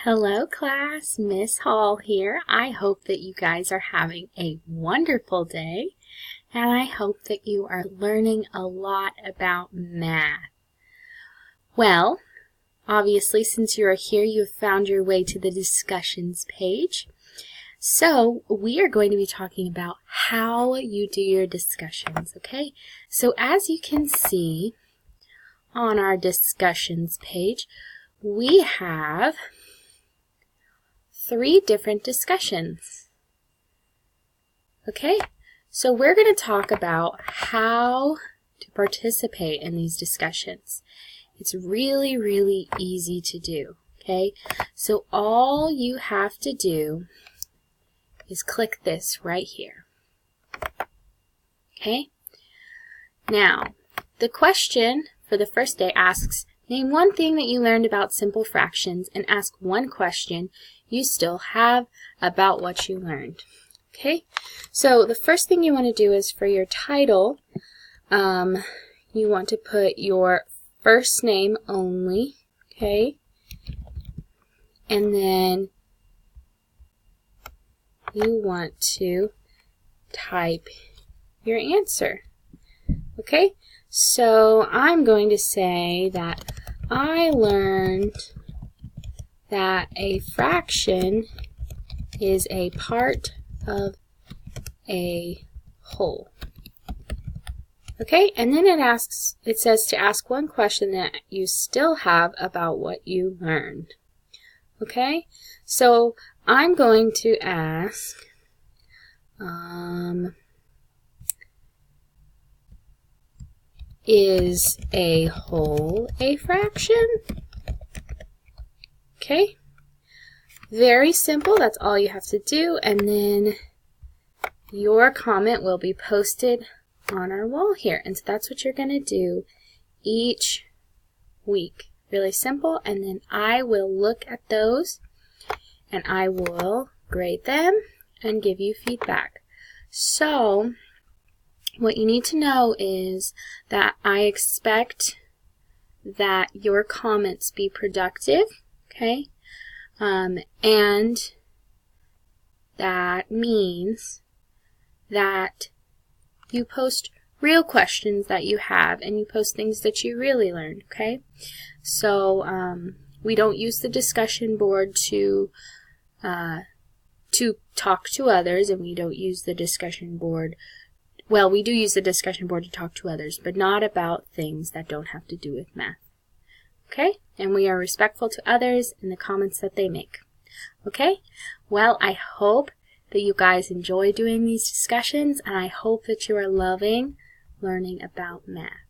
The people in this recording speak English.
Hello class, Miss Hall here. I hope that you guys are having a wonderful day, and I hope that you are learning a lot about math. Well, obviously since you are here, you have found your way to the discussions page. So we are going to be talking about how you do your discussions, okay? So as you can see on our discussions page, we have 3 different discussions. Okay, so we're going to talk about how to participate in these discussions. It's really easy to do. Okay, so all you have to do is click this right here. Okay, now the question for the first day asks, name one thing that you learned about simple fractions and ask one question you still have about what you learned. Okay, so the first thing you want to do is for your title, you want to put your first name only, okay, and then you want to type your answer. Okay, so I'm going to say that I learned that a fraction is a part of a whole. Okay, and then it says to ask one question that you still have about what you learned. Okay, so I'm going to ask, is a whole a fraction? Okay, very simple. That's all you have to do, and then your comment will be posted on our wall here. And so that's what you're going to do each week. Really simple, and then I will look at those and I will grade them and give you feedback. So what you need to know is that I expect that your comments be productive, okay? And that means that you post real questions that you have and you post things that you really learned, okay? So we don't use the discussion board to talk to others, and we don't use the discussion board, well, we do use the discussion board to talk to others, but not about things that don't have to do with math. Okay? And we are respectful to others in the comments that they make. Okay? Well, I hope that you guys enjoy doing these discussions, and I hope that you are loving learning about math.